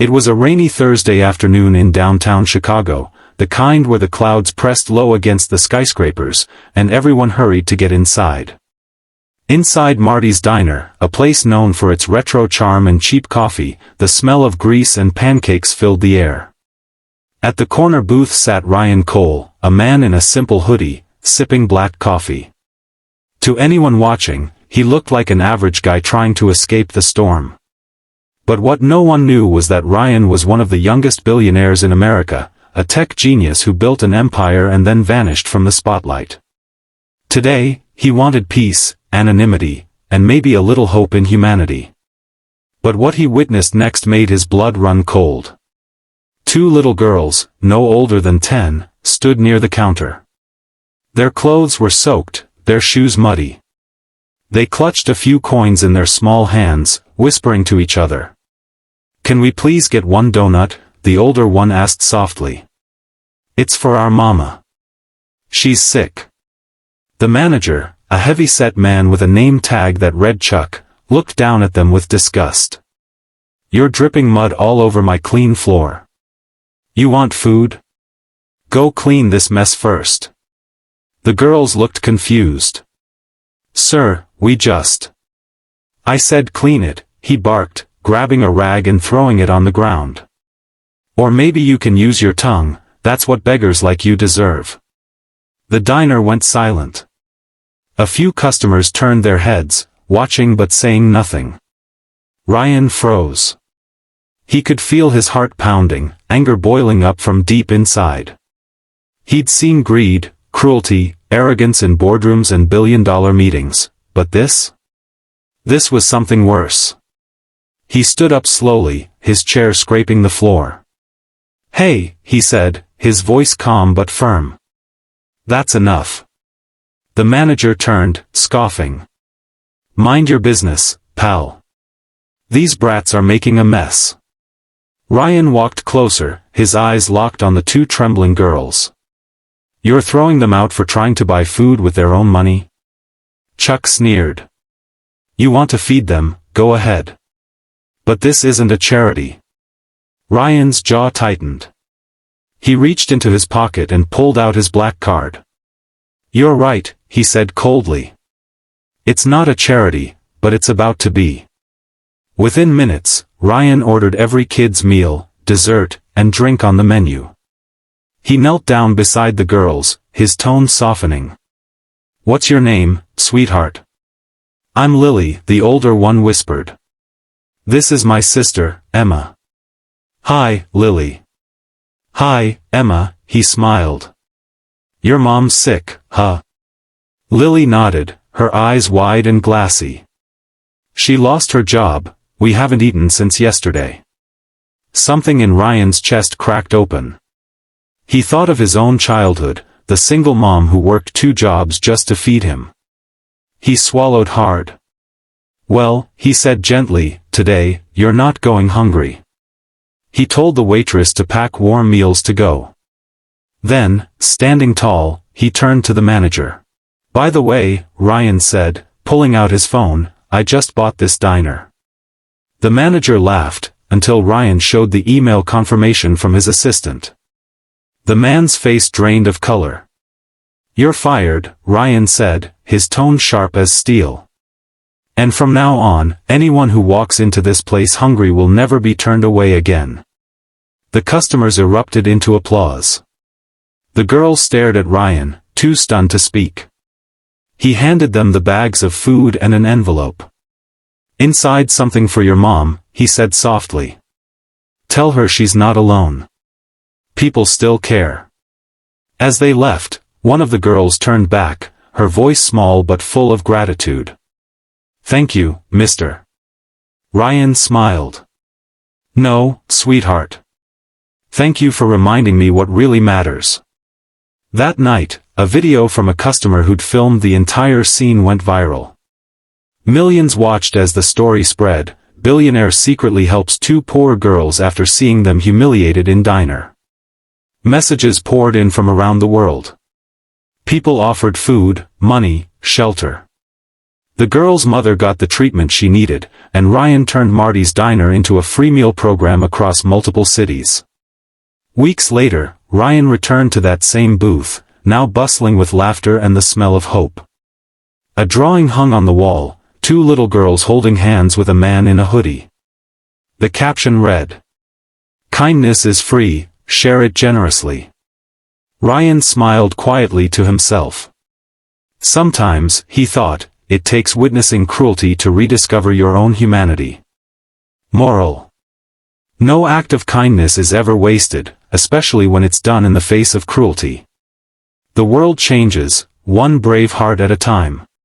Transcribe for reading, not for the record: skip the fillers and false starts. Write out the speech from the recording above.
It was a rainy Thursday afternoon in downtown Chicago, the kind where the clouds pressed low against the skyscrapers, and everyone hurried to get inside. Inside Marty's Diner, a place known for its retro charm and cheap coffee, the smell of grease and pancakes filled the air. At the corner booth sat Ryan Cole, a man in a simple hoodie, sipping black coffee. To anyone watching, he looked like an average guy trying to escape the storm. But what no one knew was that Ryan was one of the youngest billionaires in America, a tech genius who built an empire and then vanished from the spotlight. Today, he wanted peace, anonymity, and maybe a little hope in humanity. But what he witnessed next made his blood run cold. Two little girls, no older than 10, stood near the counter. Their clothes were soaked, their shoes muddy. They clutched a few coins in their small hands, whispering to each other. "Can we please get one donut?" the older one asked softly. "It's for our mama. She's sick." The manager, a heavy-set man with a name tag that read Chuck, looked down at them with disgust. "You're dripping mud all over my clean floor. You want food? Go clean this mess first." The girls looked confused. "Sir, we just—" "I said clean it," he barked, grabbing a rag and throwing it on the ground. "Or maybe you can use your tongue, that's what beggars like you deserve." The diner went silent. A few customers turned their heads, watching but saying nothing. Ryan froze. He could feel his heart pounding, anger boiling up from deep inside. He'd seen greed, cruelty, arrogance in boardrooms and billion-dollar meetings, but this? This was something worse. He stood up slowly, his chair scraping the floor. "Hey," he said, his voice calm but firm. "That's enough." The manager turned, scoffing. "Mind your business, pal. These brats are making a mess." Ryan walked closer, his eyes locked on the two trembling girls. "You're throwing them out for trying to buy food with their own money?" Chuck sneered. "You want to feed them, go ahead. But this isn't a charity." Ryan's jaw tightened. He reached into his pocket and pulled out his black card. "You're right," he said coldly. "It's not a charity, but it's about to be." Within minutes, Ryan ordered every kid's meal, dessert, and drink on the menu. He knelt down beside the girls, his tone softening. "What's your name, sweetheart?" "I'm Lily," the older one whispered. "This is my sister, Emma." "Hi, Lily." "Hi, Emma," he smiled. "Your mom's sick, huh?" Lily nodded, her eyes wide and glassy. "She lost her job. We haven't eaten since yesterday." Something in Ryan's chest cracked open. He thought of his own childhood, the single mom who worked 2 jobs just to feed him. He swallowed hard. "Well," he said gently, "today, you're not going hungry." He told the waitress to pack warm meals to go. Then, standing tall, he turned to the manager. "By the way," Ryan said, pulling out his phone, "I just bought this diner." The manager laughed, until Ryan showed the email confirmation from his assistant. The man's face drained of color. "You're fired," Ryan said, his tone sharp as steel. "And from now on, anyone who walks into this place hungry will never be turned away again." The customers erupted into applause. The girls stared at Ryan, too stunned to speak. He handed them the bags of food and an envelope. "Inside something for your mom," he said softly. "Tell her she's not alone. People still care." As they left, one of the girls turned back, her voice small but full of gratitude. "Thank you, mister." Ryan smiled. "No, sweetheart. Thank you for reminding me what really matters." That night, a video from a customer who'd filmed the entire scene went viral. Millions watched as the story spread. Billionaire secretly helps 2 poor girls after seeing them humiliated in diner. Messages poured in from around the world. People offered food, money, shelter. The girl's mother got the treatment she needed, and Ryan turned Marty's Diner into a free meal program across multiple cities. Weeks later, Ryan returned to that same booth, now bustling with laughter and the smell of hope. A drawing hung on the wall, two little girls holding hands with a man in a hoodie. The caption read, "Kindness is free, share it generously." Ryan smiled quietly to himself. Sometimes, he thought, it takes witnessing cruelty to rediscover your own humanity. Moral: no act of kindness is ever wasted, especially when it's done in the face of cruelty. The world changes, one brave heart at a time.